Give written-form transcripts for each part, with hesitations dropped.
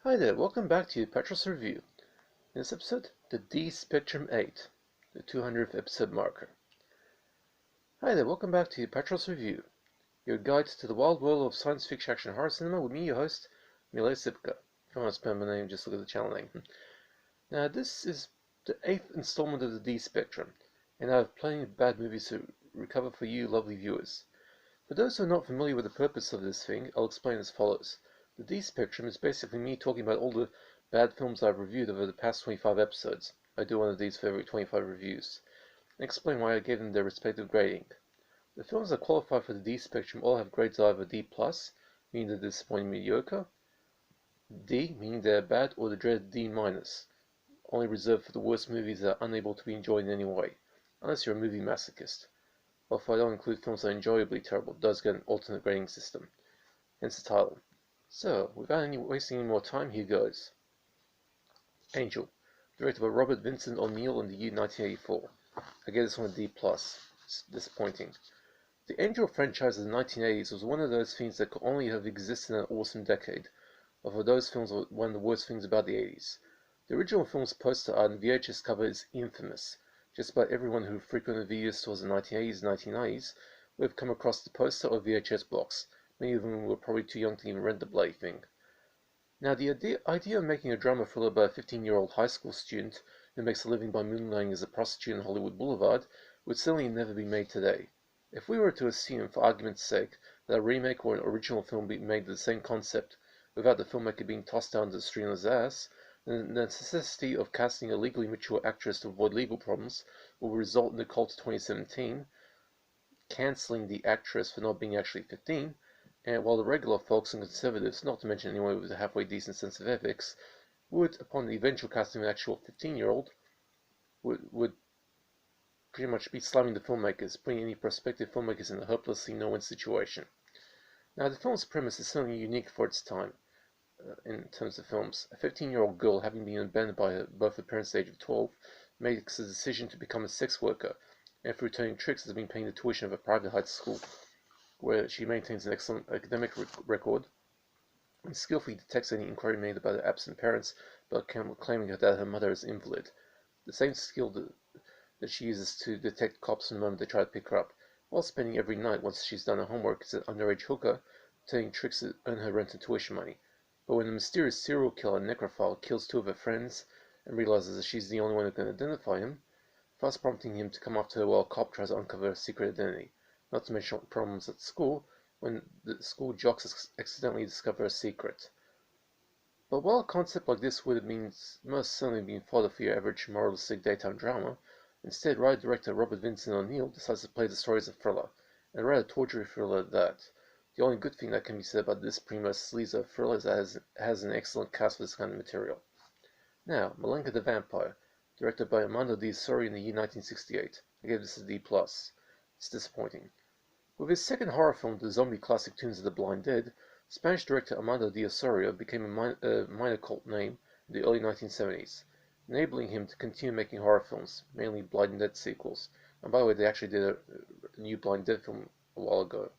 Hi there, welcome back to Apatros Review. In this episode, the D Spectrum 8, the 200th episode marker. Hi there, welcome back to Apatros Review, your guide to the wild world of science fiction action horror cinema with me, your host, Milay Sipka. If you want to spell my name, just look at the channel name. Now, this is the 8th installment of the D Spectrum, and I have plenty of bad movies to recover for you lovely viewers. For those who are not familiar with the purpose of this thing, I'll explain as follows. The D Spectrum is basically me talking about all the bad films I've reviewed over the past 25 episodes. I do one of these for every 25 reviews, and explain why I gave them their respective grading. The films that qualify for the D Spectrum all have grades either D+, meaning they're disappointing mediocre, D, meaning they're bad, or the dreaded D-, only reserved for the worst movies that are unable to be enjoyed in any way, unless you're a movie masochist. Well, if I don't include films that are enjoyably terrible, it does get an alternate grading system, hence the title. So, without wasting any more time, here goes. Angel, directed by Robert Vincent O'Neill in the year 1984. I gave this one a D+. It's disappointing. The Angel franchise of the 1980s was one of those things that could only have existed in an awesome decade, although those films were one of the worst things about the 80s. The original film's poster art and VHS cover is infamous. Just about everyone who frequented video stores in the 1980s and 1990s would have come across the poster or VHS box. Many of them were probably too young to even rent the bloody thing. Now, the idea of making a drama thriller about a 15-year-old high school student who makes a living by moonlighting as a prostitute in Hollywood Boulevard would certainly never be made today. If we were to assume, for argument's sake, that a remake or an original film be made with the same concept without the filmmaker being tossed down the streamer's ass, then the necessity of casting a legally mature actress to avoid legal problems will result in the cult of 2017 cancelling the actress for not being actually 15, and while the regular folks and conservatives, not to mention anyone with a halfway decent sense of ethics, would, upon the eventual casting of an actual 15-year-old, would pretty much be slamming the filmmakers, putting any prospective filmmakers in a hopelessly no-win situation. Now, the film's premise is certainly unique for its time, in terms of films. A 15-year-old girl, having been abandoned by both her parents at the age of 12, makes a decision to become a sex worker, and through turning tricks has been paying the tuition of a private high school, where she maintains an excellent academic record, and skillfully detects any inquiry made about her absent parents, but claiming that her mother is invalid. The same skill that she uses to detect cops from the moment they try to pick her up, while spending every night, once she's done her homework, as an underage hooker, turning tricks to earn her rent and tuition money. But when the mysterious serial killer necrophile kills two of her friends, and realizes that she's the only one who can identify him, thus prompting him to come after her while a cop tries to uncover her secret identity, not to mention problems at school, when the school jocks accidentally discover a secret. But while a concept like this would have most certainly been fodder for your average moralistic daytime drama, instead writer-director Robert Vincent O'Neill decides to play the story as a thriller, and a rather torturing thriller at that. The only good thing that can be said about this primo sleazer thriller is that it has an excellent cast for this kind of material. Now, Malanka the Vampire, directed by Armando D'Assorio in the year 1968. I gave this a D+. It's disappointing. With his second horror film, the zombie classic Tunes of the Blind Dead, Spanish director Armando D'Assorio became a minor cult name in the early 1970s, enabling him to continue making horror films, mainly Blind Dead sequels. And by the way, they actually did a new Blind Dead film a while ago.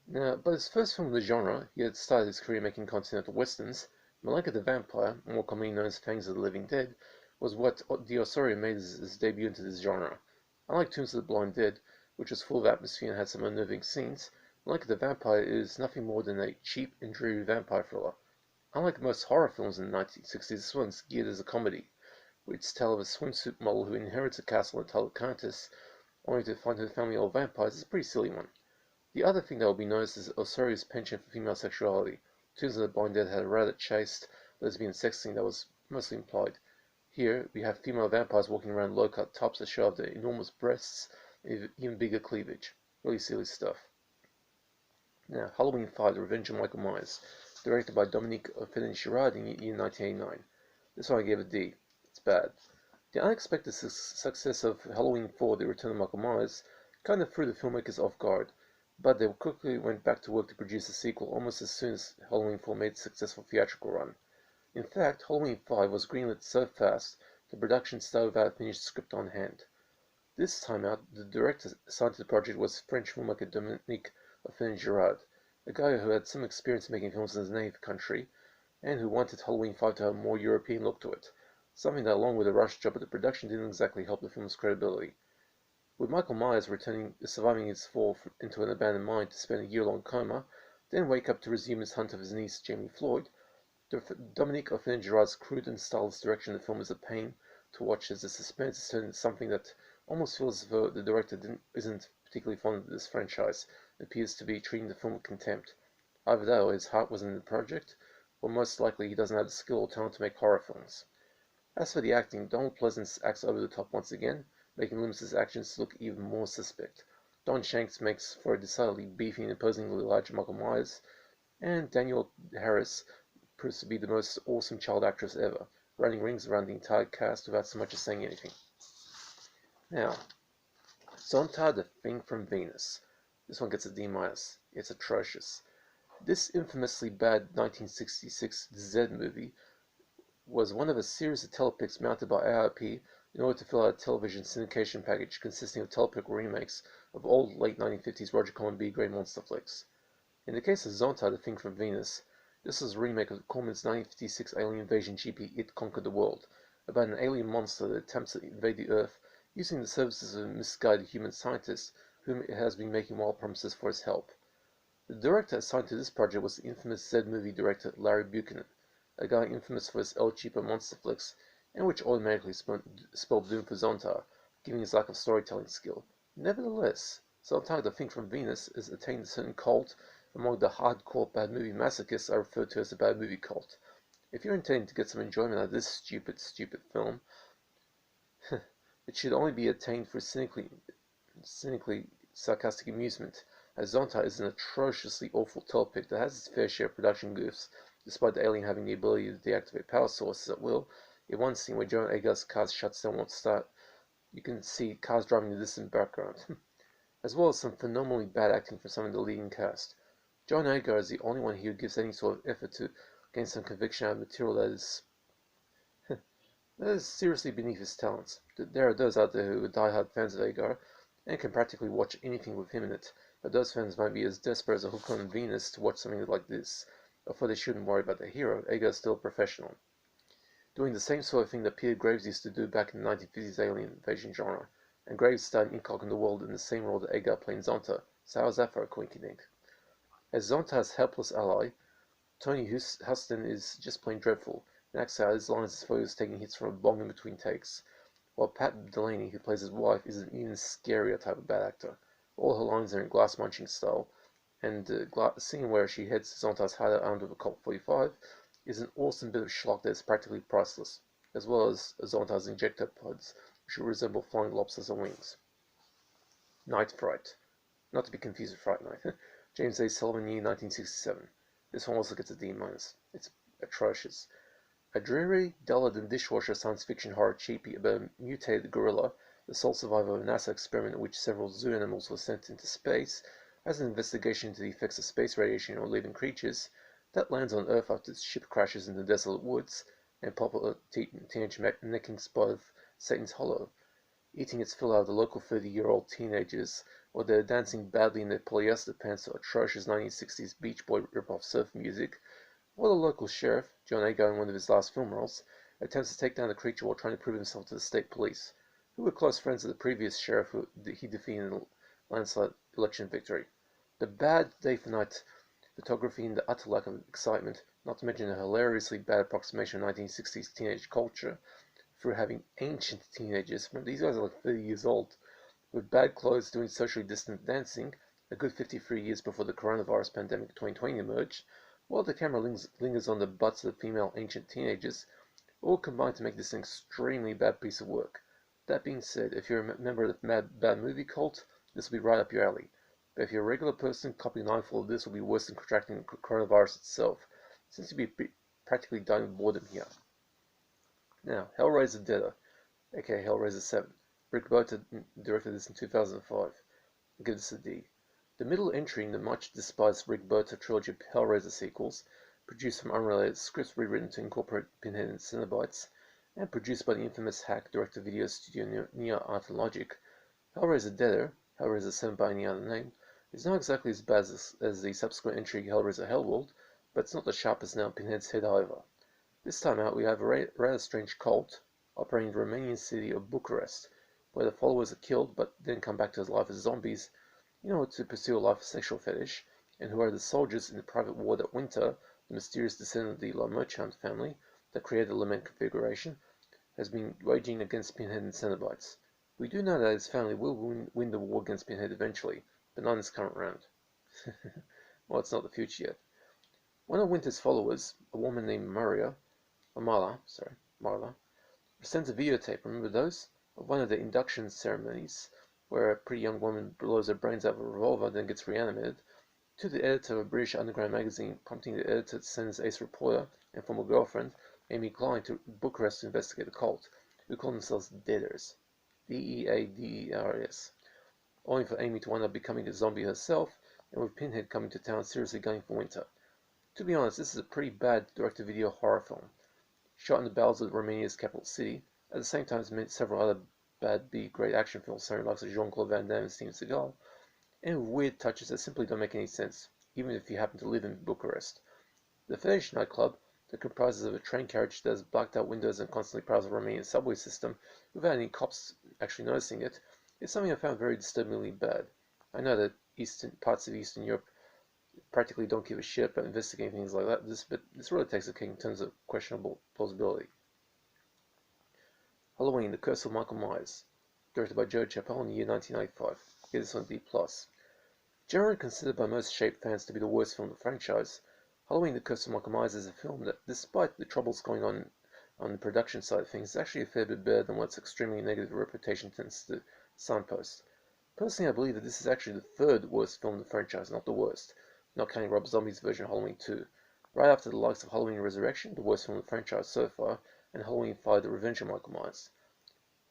Now, but his first film in the genre, he had started his career making continental westerns. Malanka the Vampire, more commonly known as Fangs of the Living Dead, was what D'Assorio made his debut into this genre. Unlike Tombs of the Blind Dead, which was full of atmosphere and had some unnerving scenes, Malanka the Vampire is nothing more than a cheap and dreary vampire thriller. Unlike most horror films in the 1960s, this one's geared as a comedy, with its tale of a swimsuit model who inherits a castle entitled Countess, only to find her family all vampires is a pretty silly one. The other thing that will be noticed is Osorio's penchant for female sexuality. Tombs of the Blind Dead had a rather chaste lesbian sex scene that was mostly implied. Here, we have female vampires walking around low-cut tops that show off their enormous breasts and even bigger cleavage. Really silly stuff. Now, Halloween 5, The Revenge of Michael Myers, directed by Dominique Fennin-Girard in the year 1989. This one I gave a D. It's bad. The unexpected success of Halloween 4, The Return of Michael Myers, kind of threw the filmmakers off guard, but they quickly went back to work to produce a sequel almost as soon as Halloween 4 made a successful theatrical run. In fact, Halloween 5 was greenlit so fast, the production started without a finished script on hand. This time out, the director assigned to the project was French filmmaker Dominique Fennin-Girard, a guy who had some experience making films in his native country, and who wanted Halloween 5 to have a more European look to it, something that along with a rush job at the production didn't exactly help the film's credibility. With Michael Myers surviving his fall into an abandoned mine to spend a year-long coma, then wake up to resume his hunt of his niece Jamie Floyd, Dominique Offinger-Gerard's crude and stylist direction of the film is a pain to watch as the suspense is turned into something that almost feels as though the director isn't particularly fond of this franchise and appears to be treating the film with contempt. Either that or his heart wasn't in the project, or most likely he doesn't have the skill or talent to make horror films. As for the acting, Donald Pleasence acts over the top once again, making Loomis's actions look even more suspect. Don Shanks makes for a decidedly beefy and imposingly large Michael Myers, and Danielle Harris proves to be the most awesome child actress ever, running rings around the entire cast without so much as saying anything. Now, Zonta the Thing from Venus. This one gets a D-. It's atrocious. This infamously bad 1966 Z movie was one of a series of telepics mounted by AIP in order to fill out a television syndication package consisting of telepic remakes of old late 1950s Roger Corman B-grade monster flicks. In the case of Zonta the Thing from Venus, this was a remake of Corman's 1956 alien invasion GP It Conquered the World, about an alien monster that attempts to invade the Earth using the services of a misguided human scientist whom it has been making wild promises for his help. The director assigned to this project was the infamous Z movie director Larry Buchanan, a guy infamous for his El Cheapo monster flicks, and which automatically spelled doom for Zonta, given his lack of storytelling skill. Nevertheless, Zonta the Thing from Venus has attained a certain cult among the hardcore bad movie masochists I refer to as the bad movie cult. If you're intending to get some enjoyment out of this stupid film, it should only be attained for cynically sarcastic amusement, as Zonta is an atrociously awful telepic that has its fair share of production goofs, despite the alien having the ability to deactivate power sources at will. In one scene where Joan Agar's car shuts down won't start, you can see cars driving in the distant background, as well as some phenomenally bad acting from some of the leading cast. John Agar is the only one here who gives any sort of effort to gain some conviction out of material that is seriously beneath his talents. There are those out there who are die-hard fans of Agar and can practically watch anything with him in it, but those fans might be as desperate as a hook on Venus to watch something like this, although they shouldn't worry about the hero. Agar is still a professional, doing the same sort of thing that Peter Graves used to do back in the 1950s alien invasion genre, and Graves starred in Incognito the World in the same role that Agar played Zonta, so how's that for a coinkydink? As Zonta's helpless ally, Tony Huston is just plain dreadful, and acts out his lines as though he was taking hits from a bong in between takes, while Pat Delaney, who plays his wife, is an even scarier type of bad actor. All her lines are in glass-munching style, and the scene where she heads Zonta's hideout armed with a Colt 45 is an awesome bit of schlock that is practically priceless, as well as Zonta's injector pods, which resemble flying lobsters on wings. Night Fright. Not to be confused with Fright Night. James A. Sullivan, year 1967. This one also gets a D-. It's atrocious. A dreary, duller-than-dishwasher science fiction horror cheapie about a mutated gorilla, the sole survivor of a NASA experiment in which several zoo animals were sent into space as an investigation into the effects of space radiation on living creatures, that lands on Earth after its ship crashes in the desolate woods and popular teenage necking spot of Satan's Hollow, eating its fill out of the local 30-year-old teenagers while they're dancing badly in their polyester pants to atrocious 1960s Beach Boy rip-off surf music, while the local sheriff, John Agar in one of his last film roles, attempts to take down the creature while trying to prove himself to the state police, who were close friends of the previous sheriff who he defeated in a landslide election victory. The bad day-for-night photography and the utter lack of excitement, not to mention a hilariously bad approximation of 1960s teenage culture, through having ancient teenagers, remember these guys are like 30 years old, with bad clothes doing socially distant dancing, a good 53 years before the coronavirus pandemic of 2020 emerged, while the camera lingers on the butts of the female ancient teenagers, all combined to make this an extremely bad piece of work. That being said, if you're a member of the bad movie cult, this will be right up your alley. But if you're a regular person, copying an eyeful of this will be worse than contracting the coronavirus itself, since you'll be practically dying of boredom here. Now, Hellraiser Deader, aka Hellraiser 7. Rick Bota directed this in 2005. I'll give this a D. The middle entry in the much-despised Rick Bota trilogy of Hellraiser sequels, produced from unrelated scripts rewritten to incorporate Pinhead and Cenobites, and produced by the infamous hack direct-to-video studio Neo Art and Logic, Hellraiser Deader, Hellraiser 7 by any other name, is not exactly as bad as the subsequent entry Hellraiser Hellworld, but it's not the sharpest nail in Pinhead's head either. This time out, we have a rather strange cult operating in the Romanian city of Bucharest, where the followers are killed but then come back to life as zombies in order to pursue a life of sexual fetish, and who are the soldiers in the private war that Winter, the mysterious descendant of the La Merchant family that created the Lament configuration, has been waging against Pinhead and Cenobites. We do know that his family will win the war against Pinhead eventually, but not in this current round. Well, it's not the future yet. One of Winter's followers, a woman named Marla, sends a videotape, remember those? Of one of the induction ceremonies, where a pretty young woman blows her brains out of a revolver and then gets reanimated, to the editor of a British underground magazine, prompting the editor to send his ace reporter and former girlfriend, Amy Klein, to Bucharest to investigate the cult, who call themselves Deaders. Deaders. Only for Amy to wind up becoming a zombie herself, and with Pinhead coming to town seriously gunning for Winter. To be honest, this is a pretty bad direct-to-video horror film, shot in the bowels of Romania's capital city, at the same time as several other bad B-grade action films starring likes of Jean-Claude Van Damme and Steven Seagal, and with weird touches that simply don't make any sense, even if you happen to live in Bucharest. The Fetish nightclub, that comprises of a train carriage that has blacked out windows and constantly prowls the Romanian subway system, without any cops actually noticing it, is something I found very disturbingly bad. I know that parts of Eastern Europe practically don't give a shit about investigating things like that, but this really takes the cake in terms of questionable plausibility. Halloween, The Curse of Michael Myers, directed by Joe Chappelle in the year 1995. Get this on D+. Generally considered by most Shape fans to be the worst film of the franchise, Halloween, The Curse of Michael Myers is a film that, despite the troubles going on the production side of things, is actually a fair bit better than what its extremely negative reputation tends to signpost. Personally, I believe that this is actually the third worst film of the franchise, not the worst, not counting Rob Zombie's version of Halloween 2. Right after the likes of Halloween Resurrection, the worst film of the franchise so far, and Halloween 5, The Revenge of Michael Myers.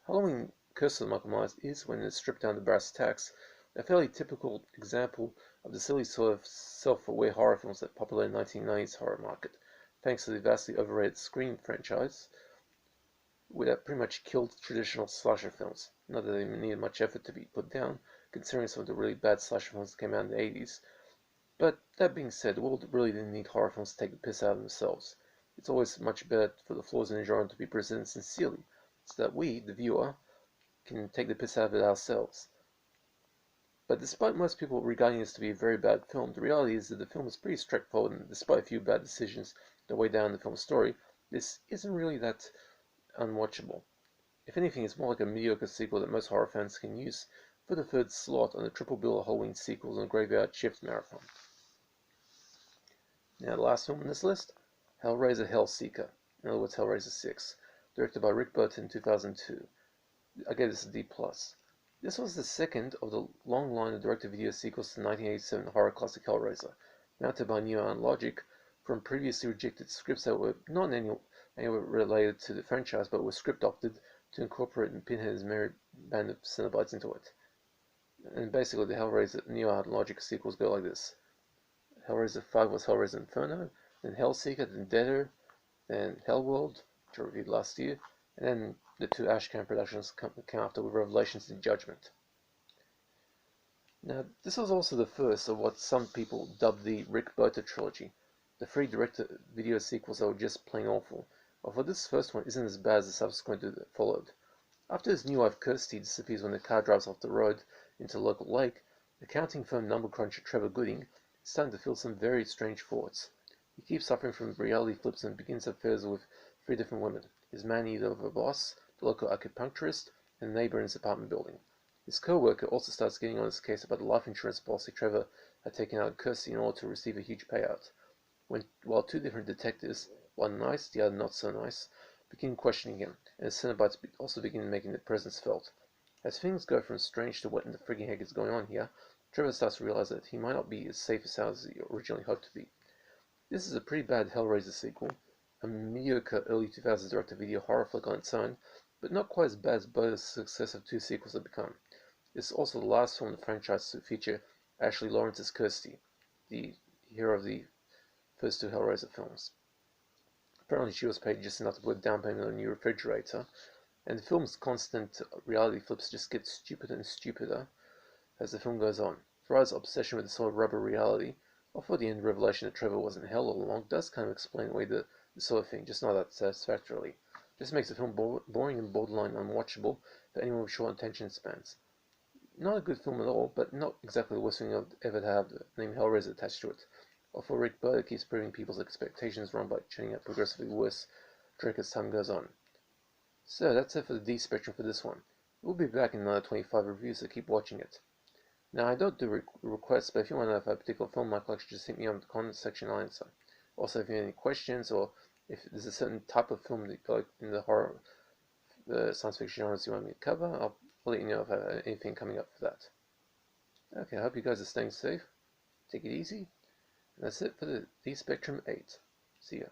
Halloween Curse of Michael Myers is, when it's stripped down to brass tacks, a fairly typical example of the silly sort of self-aware horror films that populated the 1990s horror market, thanks to the vastly overrated Scream franchise, that pretty much killed traditional slasher films. Not that they needed much effort to be put down, considering some of the really bad slasher films that came out in the 80s. But that being said, the world really didn't need horror films to take the piss out of themselves. It's always much better for the flaws in the genre to be presented sincerely, so that we, the viewer, can take the piss out of it ourselves. But despite most people regarding this to be a very bad film, the reality is that the film is pretty straightforward, and despite a few bad decisions that weigh down the film's story, this isn't really that unwatchable. If anything, it's more like a mediocre sequel that most horror fans can use for the third slot on the triple bill of Halloween sequels and Graveyard Shift marathon. Now, the last film on this list, Hellraiser Hellseeker, in other words, Hellraiser 6, directed by Rick Burton in 2002. I gave this a D+. This was the second of the long line of direct-to-video sequels to the 1987 horror classic Hellraiser, mounted by Neo Logic from previously rejected scripts that were not in any way related to the franchise, but were script opted to incorporate Pinhead's merry band of Cenobites into it. And basically, the Hellraiser Neo Logic sequels go like this. Hellraiser 5 was Hellraiser Inferno, then Hellseeker, then Deader, then Hellworld, which I reviewed last year, and then the two Ashcan productions came after with Revelations and Judgment. Now, this was also the first of what some people dubbed the Rick Burton trilogy, the three direct-to-video sequels that were just plain awful, although this first one isn't as bad as the subsequent two that followed. After his new wife Kirsty disappears when the car drives off the road into a local lake, accounting firm number cruncher Trevor Gooding is starting to feel some very strange thoughts. He keeps suffering from reality flips and begins affairs with three different women, his man-eater of a boss, the local acupuncturist, and a neighbor in his apartment building. His co-worker also starts getting on his case about the life insurance policy Trevor had taken out of Kirsty in order to receive a huge payout. While two different detectives, one nice, the other not so nice, begin questioning him, and the Cenobites also begin making their presence felt. As things go from strange to what in the frigging heck is going on here, Trevor starts to realize that he might not be as safe as he originally hoped to be. This is a pretty bad Hellraiser sequel, a mediocre early 2000s direct-to-video horror flick on its own, but not quite as bad as both the successive two sequels have become. This is also the last film in the franchise to feature Ashley Lawrence as Kirsty, the hero of the first two Hellraiser films. Apparently she was paid just enough to put a down payment on a new refrigerator, and the film's constant reality flips just get stupider and stupider as the film goes on. Throughout his obsession with the sort of rubber reality, Although the end revelation that Trevor wasn't hell all along does kind of explain away the sort of thing, just not that satisfactorily. Just makes the film boring and borderline unwatchable for anyone with short attention spans. Not a good film at all, but not exactly the worst thing I've ever have the name Hellraiser attached to it. Although Rick Berger keeps proving people's expectations wrong by churning out progressively worse Drake as time goes on. So that's it for the D spectrum for this one. We'll be back in another 25 reviews, so keep watching it. Now, I don't do requests, but if you want to know if a particular film in my collection, just hit me on the comment section, I'll answer. Also, if you have any questions, or if there's a certain type of film that you like in the horror, science fiction genres you want me to cover, I'll let you know if I have anything coming up for that. Okay, I hope you guys are staying safe. Take it easy. And that's it for the D Spectrum 8. See ya.